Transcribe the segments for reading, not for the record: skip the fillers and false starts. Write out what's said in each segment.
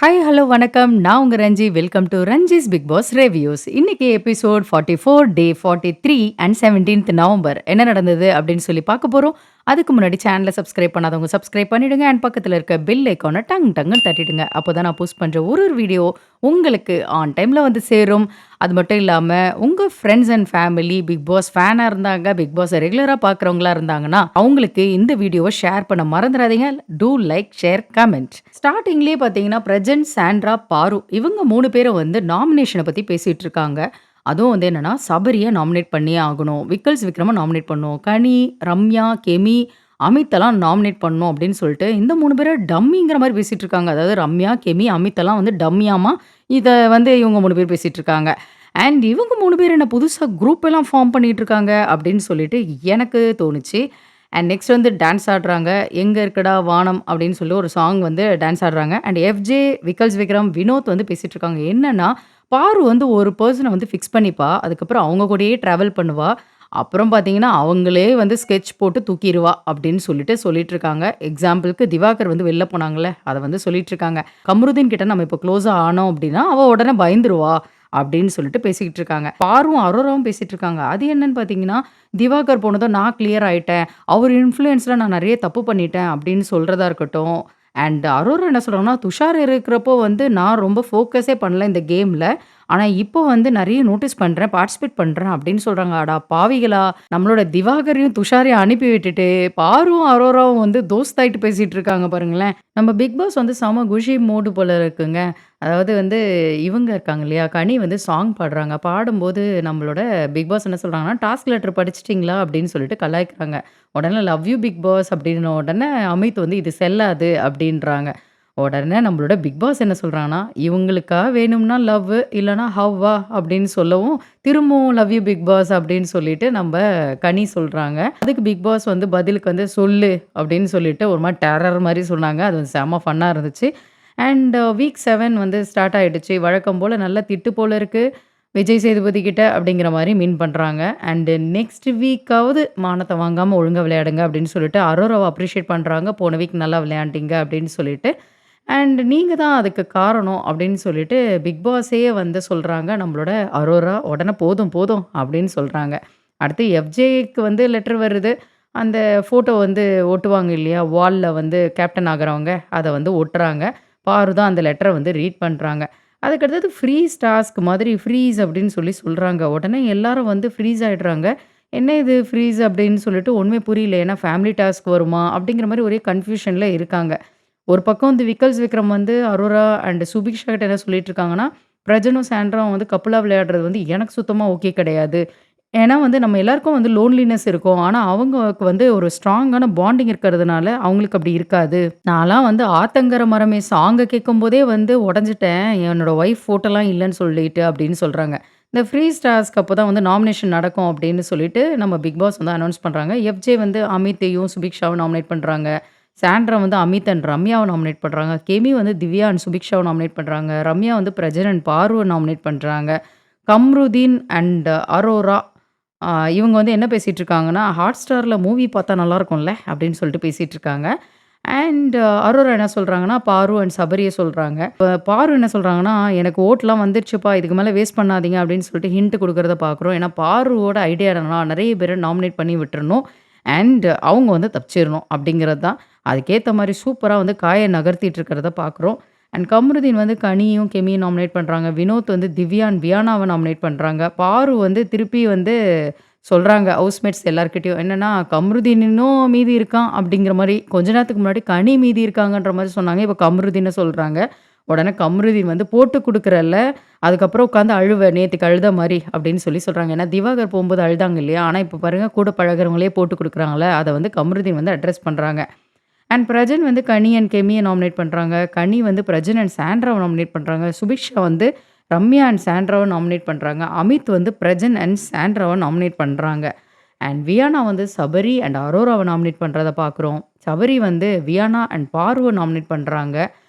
Hi, hello, வணக்கம். நான் உங்க Ranji. Welcome to Ranji's Bigg Boss reviews. இன்னைக்கு episode 44 day 43 and 17th November. என்ன நடந்தது அப்படின்னு சொல்லி பார்க்க போறோம். அதுக்கு முன்னாடி சேனலை சப்ஸ்கிரைப் பண்ணாதவங்க சப்ஸ்கிரைப் பண்ணிடுங்க. அண்ட் பக்கத்தில் இருக்க பெல் ஐக்கானை டங்குன்னு தட்டிடுங்க. அப்போதான் நான் போஸ்ட் பண்ற ஒரு வீடியோ உங்களுக்கு ஆன் டைம்ல வந்து சேரும். அது மட்டும் இல்லாம உங்க friends and family Bigg Boss ஃபேனா இருந்தாங்க, பிக் பாஸை ரெகுலரா பார்க்குறவங்களா இருந்தாங்கன்னா, அவங்களுக்கு இந்த வீடியோவை ஷேர் பண்ண மறந்துடாதீங்க. Do like, share, comment. ஸ்டார்ட்டிங்லேயே பார்த்தீங்கன்னா, பிரஜன், சாண்ட்ரா, பாரு இவங்க 3 பேரும் வந்து நாமினேஷன பத்தி பேசிட்டு இருக்காங்க. அதுவும் வந்து என்னன்னா, சபரிய நாமினேட் பண்ணியே ஆகணும். விக்கல்ஸ் விக்ரம நாமினேட் பண்ணணும். கனி, ரம்யா, கெமி, அமித்தெல்லாம் நாமினேட் பண்ணணும் அப்படின்னு சொல்லிட்டு, இந்த 3 பேர டம்மிங்கிற மாரி பேசிட்டு இருக்காங்க. அதாவது ரம்யா, கெமி, அமித்தெல்லாம் வந்து டம்மியாமா, இத வந்து இவங்க 3 பேர் பேசிட்டு இருக்காங்க. அண்ட் இவங்க 3 பேர் என்ன புதுசா குரூப் எல்லாம் ஃபார்ம் பண்ணிட்டு இருக்காங்க அப்படின்னு சொல்லிட்டு எனக்கு தோணுச்சு. அண்ட் நெக்ஸ்ட் வந்து டான்ஸ் ஆடுறாங்க. "எங்க இருக்கடா வானம்" அப்படின்னு சொல்லி ஒரு சாங் வந்து டான்ஸ் ஆடுறாங்க. அண்ட் எஃப்ஜே, விக்கல்ஸ் விக்ரம், வினோத் வந்து பேசிட்டு இருக்காங்க. என்னன்னா, பாரு வந்து ஒரு பெர்சன வந்து ஃபிக்ஸ் பண்ணிப்பா. அதுக்கப்புறம் அவங்க கூடயே ட்ராவல் பண்ணுவா. அப்புறம் பார்த்தீங்கன்னா, அவங்களே வந்து ஸ்கெட்ச் போட்டு தூக்கிருவா அப்படின்னு சொல்லிட்டு இருக்காங்க. எக்ஸாம்பிளுக்கு திவாகர் வந்து வெளில போனாங்கல்ல, அத வந்து சொல்லிட்டு இருக்காங்க. கமருதீன் கிட்ட நம்ம இப்போ க்ளோஸா ஆனோம் அப்படின்னா, அவ உடனே பயந்துருவா அப்படின்னு சொல்லிட்டு பேசிக்கிட்டு இருக்காங்க. பாருவும், அரோராவும் பேசிட்டு இருக்காங்க. அது என்னன்னு பார்த்தீங்கன்னா, திவாகர் போனதும் நான் கிளியர் ஆயிட்டேன். அவர் இன்ஃப்ளூயன்ஸ்ல நான் நெறைய தப்பு பண்ணிட்டேன் அப்படின்னு சொல்றதா இருக்கட்டும். அண்ட் அரோரா என்ன சொல்றாங்கன்னா, துஷார் இருக்கிறப்போ வந்து நான் ரொம்ப ஃபோக்கஸே பண்ணல இந்த கேம்ல. ஆனா, இப்போ வந்து நெறைய நோட்டீஸ் பண்றேன், பார்ட்டிசிபேட் பண்றேன் அப்படின்னு சொல்றாங்க. அட பாவிகளா! நம்மளோட திவாகரையும், துஷாரையும் அனுப்பி விட்டுட்டு, பாருவும், அரோராவும் வந்து தோஸ்தாயிட்டு பேசிட்டு இருக்காங்க பாருங்களேன். நம்ம பிக் பாஸ் வந்து செம குஷி மூடு போல இருக்குங்க. அதாவது வந்து இவங்க இருக்காங்க இல்லையா? கனி வந்து சாங் பாடுறாங்க. பாடும்போது நம்மளோட பிக் பாஸ் என்ன சொல்றாங்கன்னா, "டாஸ்க் லெட்டர் படிச்சிட்டீங்களா?" அப்படின்னு சொல்லிட்டு கலாய்க்கிறாங்க. உடனே "லவ் யூ பிக் பாஸ்" அப்படின்ன உடனே அமித் வந்து "இது செல்லாது" அப்படின்றாங்க. உடனே நம்மளோட பிக் பாஸ் என்ன சொல்றாங்கன்னா, "இவங்களுக்கா வேணும்னா லவ்வு, இல்லன்னா ஹவ்வா" அப்படின்னு சொல்லவும், திரும்பவும் "லவ் யூ பிக் பாஸ்" அப்படின்னு சொல்லிட்டு நம்ப கனி சொல்றாங்க. அதுக்கு பிக் பாஸ் வந்து பதிலுக்கு வந்து "சொல்லு" அப்படின்னு சொல்லிட்டு ஒரு மாரி டெரர் மாரி சொன்னாங்க. அது வந்து செம்ம ஃபன்னா இருந்துச்சு. அண்ட் வீக் 7 வந்து ஸ்டார்ட் ஆயிடுச்சு. வழக்கம் போல நல்ல திட்டு போல இருக்கு. விஜய் சேதுபதி கிட்ட அப்படிங்கிற மாரி மீன் பண்றாங்க. அண்ட் நெக்ஸ்ட் வீக்காவது மானத்த வாங்காம ஒழுங்கா விளையாடுங்க அப்படின்னு சொல்லிட்டு அரோராவ அப்ரிஷியேட் பண்றாங்க. போன வீக் நல்லா விளையாண்டீங்க அப்படின்னு சொல்லிட்டு. அண்ட் நீங்க தான் அதுக்கு காரணம் அப்படின்னு சொல்லிட்டு பிக் பாஸே வந்து சொல்றாங்க. நம்மளோட அரோரா உடனே போதும் போதும் அப்படின்னு சொல்றாங்க. அடுத்து எஃப்ஜேக்கு வந்து லெட்டர் வருது. அந்த ஃபோட்டோ வந்து ஒட்டுவாங்க இல்லையா? வால்ல வந்து கேப்டன் ஆகுறவங்க, அத வந்து ஒட்டுறாங்க. பாரு தான் அந்த லெட்டர வந்து ரீட் பண்றாங்க. அதுக்கடுத்தது ஃப்ரீஸ் டாஸ்க் மாதிரி ஃப்ரீஸ் அப்படின்னு சொல்லி சொல்றாங்க. உடனே எல்லாரும் வந்து ஃப்ரீஸ் ஆயிடுறாங்க. என்ன இது ஃப்ரீஸ் அப்படின்னு சொல்லிட்டு ஒண்ணுமே புரியல. ஏன்னா ஃபேமிலி டாஸ்க் வருமா? அப்படிங்கிற மாரி ஒரே கன்ஃப்யூஷன்ல இருக்காங்க. ஒரு பக்கம் வந்து விக்கல்ஸ் விக்ரம் வந்து அரோரா அண்ட் சுபிக்ஷா கிட்ட என்ன சொல்லிட்டு இருக்காங்கன்னா, பிரஜனும் சாண்ட்ராவும் வந்து கப்புலா விளையாடுறது வந்து எனக்கு சுத்தமா ஓகே கிடையாது. ஏன்னா வந்து நம்ம எல்லாருக்கும் வந்து லோன்லினஸ் இருக்கும். ஆனா அவங்களுக்கு வந்து ஒரு ஸ்ட்ராங்கான பாண்டிங் இருக்கிறதுனால அவங்களுக்கு அப்படி இருக்காது. நான்லாம் வந்து "ஆத்தங்கர மரமே" சாங்க கேட்கும்போதே வந்து உடைஞ்சுட்டேன். என்னோட ஒய்ஃப் ஃபோட்டோலாம் இல்லன்னு சொல்லிட்டு அப்படின்னு சொல்றாங்க. இந்த ஃப்ரீஸ் டாஸ்க் அப்போ தான் வந்து நாமினேஷன் நடக்கும் அப்படின்னு சொல்லிட்டு நம்ம பிக் பாஸ் வந்து அனவுன்ஸ் பண்றாங்க. எஃப்ஜே வந்து அமித்தையும், சுபிக்ஷாவும் நாமினேட் பண்றாங்க. சாண்ட்ரா வந்து அமித் அண்ட் ரம்யாவ நாமினேட் பண்றாங்க. கெமி வந்து திவ்யா அண்ட் சுபிக்ஷாவ நாமினேட் பண்றாங்க. ரம்யா வந்து பிரஜன் அண்ட் பார்வ நாமினேட் பண்றாங்க. கம்ருதீன் அண்ட் அரோரா ஆ இவங்க வந்து என்ன பேசிட்டு இருக்காங்கன்னா, "ஹாட்ஸ்டார்ல மூவி பார்த்தா நல்லாருக்கும்ல" அப்படின்னு சொல்லிட்டு பேசிட்டு இருக்காங்க. அண்ட் அரோரா என்ன சொல்றாங்கன்னா, பாரு அண்ட் சபரிய சொல்றாங்க. பாரு என்ன சொல்றாங்கன்னா, "எனக்கு ஓட்லாம் வந்துருச்சுப்பா. இதுக்கு மேல வேஸ்ட் பண்ணாதீங்க" அப்படின்னு சொல்லிட்டு ஹிண்ட் குடுக்குறத பார்க்குறோம். ஏன்னா பாருவோட ஐடியா என்னன்னா, நெறைய பேர நாமினேட் பண்ணி விட்டுறணும். அண்ட் அவங்க வந்து தப்பிச்சிரணும் அப்படிங்கிறது தான். அதுக்கேத்த மாரி சூப்பரா வந்து காய நகர்த்திட்டு இருக்கிறத பார்க்குறோம். அண்ட் கம்ருதீன் வந்து கனியும், கெமியும் நாமினேட் பண்றாங்க. வினோத் வந்து திவ்யா அண்ட் வியானாவ நாமினேட் பண்றாங்க. பாரு வந்து திருப்பி வந்து சொல்றாங்க ஹவுஸ்மேட்ஸ் எல்லார்கிட்டயும். என்னன்னா, கம்ருதீன் இன்னும் மீதி இருக்கான் அப்படிங்கிற மாரி. கொஞ்ச நேரத்துக்கு முன்னாடி கனி மீதி இருக்காங்கன்ற மாரி சொன்னாங்க. இப்ப கம்ருதீன சொல்றாங்க. உடனே கம்ருதீன் வந்து "போட்டு குடுக்குறல்ல, அதுக்கப்புறம் உட்காந்து அழுவ நேத்துக்கு அழுத மாரி" அப்படின்னு சொல்றாங்க. ஏன்னா திவாகர் போம்போது அழுதாங்க இல்லையா? ஆனா இப்ப பாருங்க கூட பழகுறவங்களே போட்டு குடுக்குறாங்கல்ல, அத வந்து கம்ருதீன் வந்து அட்ரஸ் பண்றாங்க. அண்ட் பிரஜன் வந்து கனி அண்ட் கெமிய நாமினேட் பண்றாங்க. கனி வந்து பிரஜன் அண்ட் சாண்ட்ராவ நாமினேட் பண்றாங்க. சுபிக்ஷா வந்து ரம்யா அண்ட் சாண்ட்ராவ நாமினேட் பண்றாங்க. அமித் வந்து பிரஜன் அண்ட் சாண்ட்ராவ நாமினேட் பண்றாங்க. அண்ட் வியானா வந்து சபரி அண்ட் அரோராவ நாமினேட் பண்றத பார்க்குறோம். சபரி வந்து வியானா அண்ட் பார்வ நாமினேட் பண்றாங்க.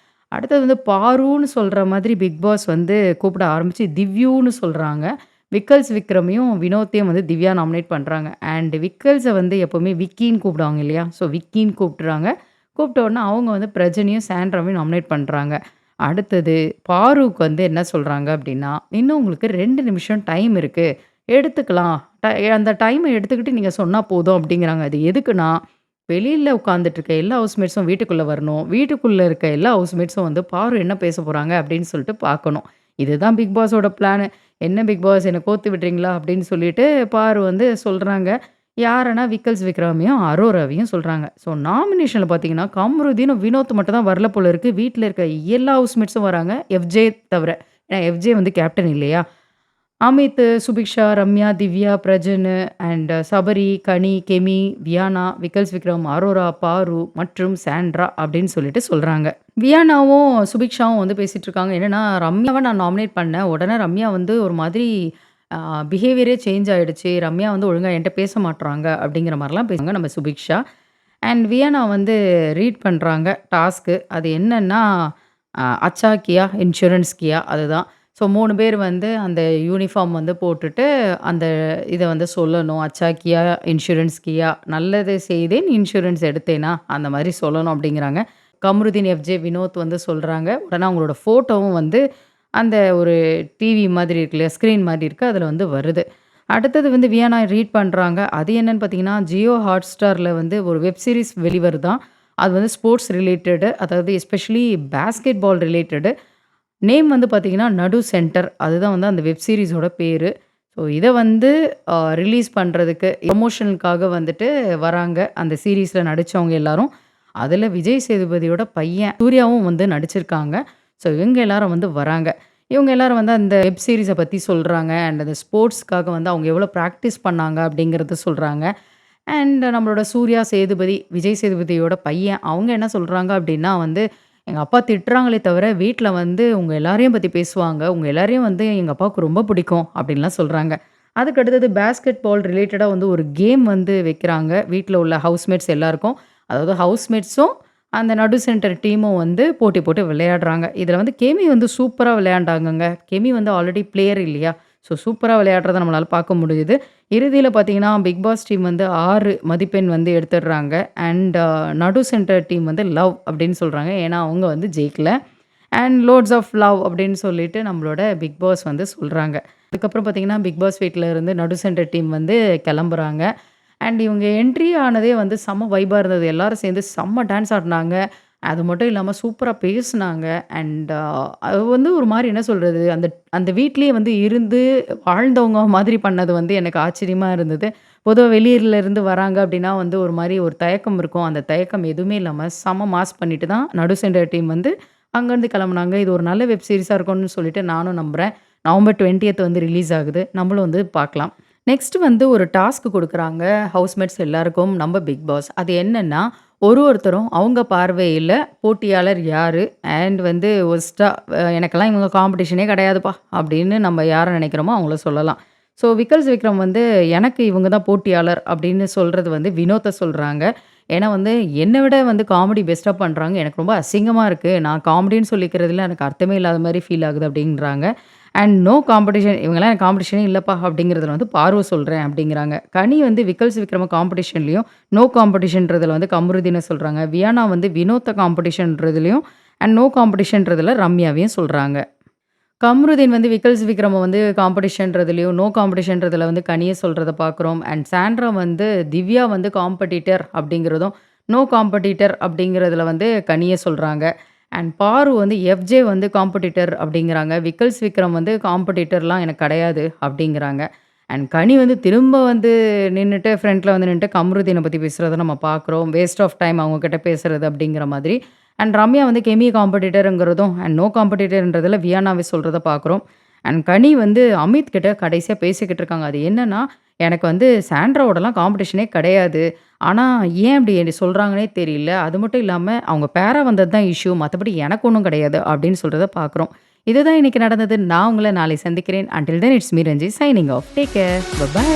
அடுத்தது வந்து பாருன்னு சொல்ற மாதிரி பிக் பாஸ் வந்து கூப்பிட ஆரம்பிச்சு திவ்யூன்னு சொல்றாங்க. விக்கல்ஸ் விக்ரமையும், வினோத்தையும் வந்து திவ்யா நாமினேட் பண்றாங்க. அண்ட் விக்கல்ஸ வந்து எப்பவுமே விக்கின்னு கூப்பிடுவாங்க இல்லையா? ஸோ விக்கின்னு கூப்பிட்டுறாங்க. கூப்பிட்ட உடனே அவங்க வந்து பிரஜனையும், சாண்ட்ராவையும் நாமினேட் பண்றாங்க. அடுத்தது பாருவுக்கு வந்து என்ன சொல்றாங்க அப்டின்னா, "இன்னும் உங்களுக்கு 2 நிமிஷம் டைம் இருக்கு. எடுத்துக்கலாம். ட அந்த டைம எடுத்துக்கிட்டு நீங்க சொன்னா போதும்" அப்டிங்கிறாங்க. அது எதுக்குன்னா, வெளியில உட்கார்ந்துட்டு இருக்க எல்லா ஹவுஸ்மேட்ஸும் வீட்டுக்குள்ள வரணும். வீட்டுக்குள்ள இருக்க எல்லா ஹவுஸ்மேட்ஸும் வந்து பாரு என்ன பேச போறாங்க அப்டின்னு சொல்லிட்டு பார்க்கணும். இதுதான் பிக் பாஸோட பிளானு. "என்ன பிக் பாஸ் என்ன கோத்து விடுறீங்களா?" அப்டின்னு சொல்லிட்டு பாரு வந்து சொல்றாங்க. யாருன்னா விக்கல்ஸ் விக்ரமையும், அரோராவையும் சொல்றாங்க. ஸோ நாமினேஷன்ல பார்த்தீங்கன்னா, கம்ருதீனும், வினோத் மட்டும் தான் வரல போல இருக்கு. வீட்ல இருக்க எல்லா ஹவுஸ்மேட்ஸும் வராங்க. எஃப்ஜே தவிர. ஏன்னா எஃப்ஜே வந்து கேப்டன் இல்லையா? அமித், சுபிக்ஷா, ரம்யா, திவ்யா, பிரஜன் அண்ட் சபரி, கனி, கெமி, வியானா, விக்கல்ஸ் விக்ரம், அரோரா, பாரு மற்றும் சாண்ட்ரா அப்படின்னு சொல்லிட்டு சொல்றாங்க. வியானாவும், சுபிக்ஷாவும் வந்து பேசிட்டு இருக்காங்க. என்னன்னா, ரம்யாவ நான் நாமினேட் பண்ணேன். உடனே ரம்யா வந்து ஒரு மாதிரி அ பிஹேவியரே சேஞ்ச் ஆயிடுச்சு. ரம்யா வந்து ஒழுங்கா என்ட்ட பேச மாட்றாங்க அப்படிங்கிற மாரிலாம் பேசுனாங்க நம்ம சுபிக்ஷா. அண்ட் வியன்னா வந்து ரீட் பண்றாங்க டாஸ்க்கு. அது என்னன்னா, அச்சா கியா, இன்சூரன்ஸ் கியா அதுதான். ஸோ 3 பேர் வந்து அந்த யூனிஃபார்ம் வந்து போட்டுட்டு, அந்த இத வந்து சொல்லணும். அச்சா கியா, இன்சூரன்ஸ் கியா, நல்லது செய்தேன், இன்சூரன்ஸ் எடுத்தேனா, அந்த மாரி சொல்லணும் அப்படிங்கிறாங்க. கம்ருதீன், எஃப்ஜே, வினோத் வந்து சொல்றாங்க. உடனே அவங்களோட ஃபோட்டோவும் வந்து அந்த ஒரு டிவி மாதிரி இருக்கு இல்லையா? ஸ்க்ரீன் மாரி இருக்கு. அதில வந்து வருது. அடுத்தது வந்து வியன்னா ரீட் பண்றாங்க. அது என்னன்னு பார்த்தீங்கன்னா, ஜியோ ஹாட்ஸ்டார்ல வந்து ஒரு வெப் சீரிஸ் வெளிவருதாம். அது வந்து ஸ்போர்ட்ஸ் ரிலேட்டடு. அதாவது especially basketball related. Name வந்து பார்த்தீங்கன்னா, நடு சென்டர். அதுதான் வந்து அந்த வெப் சீரிஸோட பேரு. ஸோ இத வந்து ரிலீஸ் பண்றதுக்கு ப்ரமோஷனுக்காக வந்துட்டு வராங்க. அந்த சீரிஸ்ல நடிச்சவங்க எல்லாரும். அதுல விஜய் சேதுபதியோட பையன் சூர்யாவும் வந்து நடிச்சிருக்காங்க. ஸோ இவங்க எல்லாரும் வந்து வராங்க. இவங்க எல்லாரும் வந்து அந்த வெப் சீரிஸ பத்தி சொல்றாங்க. அண்ட் அந்த ஸ்போர்ட்ஸ்க்காக வந்து அவங்க எவ்வளோ பிராக்டிஸ் பண்ணாங்க அப்படிங்கிறத சொல்றாங்க. அண்ட் நம்மளோட சூர்யா சேதுபதி, விஜய் சேதுபதியோட பையன். அவங்க என்ன சொல்றாங்க அப்படின்னா வந்து, "எங்க அப்பா திட்டுறாங்களே தவிர, வீட்ல வந்து உங்க எல்லாரையும் பத்தி பேசுவாங்க. உங்க எல்லாரையும் வந்து எங்க அப்பாவுக்கு ரொம்ப பிடிக்கும்." அப்படின்லாம் சொல்றாங்க. அதுக்கு அடுத்தது பாஸ்கெட் பால் ரிலேட்டடா வந்து ஒரு கேம் வந்து வைக்கிறாங்க. வீட்ல உள்ள ஹவுஸ்மேட்ஸ் எல்லாருக்கும். அதாவது ஹவுஸ்மேட்ஸும், அந்த நடு சென்டர் டீமும் வந்து போட்டி போட்டு விளையாடுறாங்க. இதுல வந்து கெமி வந்து சூப்பரா விளையாண்டாங்கங்க. கெமி வந்து ஆல்ரெடி பிளேயர் இல்லையா? ஸோ சூப்பரா விளையாடுறத நம்மளால பார்க்க முடியுது. இறுதியில பார்த்தீங்கன்னா, பிக் பாஸ் டீம் வந்து 6 மதிப்பெண் வந்து எடுத்துடுறாங்க. அண்ட் நடு சென்டர் டீம் வந்து லவ் அப்படின்னு சொல்றாங்க. ஏன்னா, அவங்க வந்து ஜெயிக்கல. அண்ட் லோட்ஸ் ஆஃப் லவ் அப்படின்னு சொல்லிட்டு நம்மளோட பிக் பாஸ் வந்து சொல்றாங்க. அதுக்கப்புறம் பார்த்தீங்கன்னா, பிக் பாஸ் வீட்ல இருந்து நடு சென்டர் டீம் வந்து கிளம்புறாங்க. அண்ட் இவங்க என்ட்ரி ஆனதே வந்து செம்ம வைபா இருந்தது. எல்லாரும் சேர்ந்து செம்ம டான்ஸ் ஆடுனாங்க. அது மட்டும் இல்லாம சூப்பரா பேசுனாங்க. அண்ட் அது வந்து ஒரு மாரி என்ன சொல்றது, அந்த அந்த வீட்லயே வந்து இருந்து வாழ்ந்தவங்க மாதிரி பண்ணது வந்து எனக்கு ஆச்சரியமா இருந்தது. பொதுவா வெளியூர்ல இருந்து வராங்க அப்டின்னா வந்து ஒரு மாரி ஒரு தயக்கம் இருக்கும். அந்த தயக்கம் எதுவுமே இல்லாம செம்ம மாஸ் பண்ணிட்டு தான் நடு சென்டர் டீம் வந்து அங்கருந்து கிளம்புனாங்க. இது ஒரு நல்ல வெப் சீரிஸா இருக்கும்னு சொல்லிட்டு நானும் நம்புறேன். நவம்பர் 20த் வந்து ரிலீஸ் ஆகுது. நம்மளும் வந்து பார்க்கலாம். நெக்ஸ்ட் வந்து ஒரு டாஸ்க் குடுக்குறாங்க. ஹவுஸ்மேட்ஸ் எல்லாருக்கும் நம்ம பிக் பாஸ். அது என்னன்னா, ஒருத்தரும் அவங்க பார்வையில போட்டியாளர் யாரு? அண்ட் வந்து ஒர்ஸ்ட்டா எனக்கெல்லாம் இவங்க காம்படிஷனே கிடையாதுப்பா! அப்படின்னு நம்ம யார நினைக்கிறோமோ அவங்கள சொல்லலாம். ஸோ விக்கல்ஸ் விக்ரம் வந்து எனக்கு இவங்க தான் போட்டியாளர் அப்படின்னு சொல்றது வந்து வினோத்த சொல்றாங்க. ஏன்னா வந்து என்ன விட வந்து காமெடி பெஸ்ட்டா பண்றாங்க. எனக்கு ரொம்ப அசிங்கமா இருக்கு. நான் காமெடின்னு சொல்லிக்கிறதுல எனக்கு அர்த்தமே இல்லாத மாரி ஃபீல் ஆகுது அப்படின்றாங்க. அண்ட் நோ காம்படிஷன் இவங்கலாம் எனக்கு காம்படிஷனே இல்லப்பா அப்படிங்கிறதுல வந்து பார்வ சொல்றேன் அப்படிங்கிறாங்க. கனி வந்து விக்கல்ஸ் விக்ரம காம்படிஷன்லயும், நோ காம்படிஷன்றதுல வந்து கமருதீன சொல்றாங்க. வியானா வந்து வினோத்த காம்படிஷன்றதுலயும் அண்ட் நோ காம்படிஷன்றதுல ரம்யாவையும் சொல்றாங்க. கம்ருதீன் வந்து விக்கல்ஸ் விக்ரம வந்து காம்படிஷன்றதுலயும், நோ காம்படிஷன்றதுல வந்து கனிய சொல்றத பார்க்குறோம். அண்ட் சாண்ட்ரா வந்து திவ்யா வந்து காம்படிட்டர் அப்படிங்கிறதும், நோ காம்படிட்டர் அப்படிங்கிறதுல வந்து கனிய சொல்றாங்க. அண்ட் பாரு வந்து எஃப்ஜே வந்து காம்படிட்டர் அப்படிங்கிறாங்க. விக்கல்ஸ் விக்ரம் வந்து காம்படிட்டர்லாம் எனக்கு கிடையாது அப்படிங்கிறாங்க. அண்ட் கனி வந்து திரும்ப வந்து நின்னுட்டு ஃப்ரண்ட்ல வந்து நின்னுட்டு கம்ருதீன பத்தி பேசுறத நம்ம பார்க்குறோம். வேஸ்ட் ஆஃப் டைம் அவங்க கிட்ட பேசுறது அப்படிங்கிற மாதிரி. அண்ட் ரம்யா வந்து கெமி காம்படிட்டர்ங்கிறதும் அண்ட் நோ காம்படிட்டர்ன்றதுல வியானாவே சொல்றத பார்க்குறோம். அண்ட் கனி வந்து அமித் கிட்ட கடைசியா பேசிக்கிட்டு இருக்காங்க. அது என்னன்னா, எனக்கு வந்து சாண்ட்ராவோடலாம் காம்படிஷனே கிடையாது. ஆனா, ஏன் அப்படி சொல்றாங்கன்னே தெரியல. அது மட்டும் இல்லாம அவங்க பேரா வந்தது தான் இஷ்யூ. மத்தபடி எனக்கு ஒண்ணும் கிடையாது அப்படின்னு சொல்றத பார்க்குறோம். இதுதான் இன்னைக்கு நடந்தது. நான் உங்கள நாளை சந்திக்கிறேன். Until then it's me Ranji signing off. Take care. By.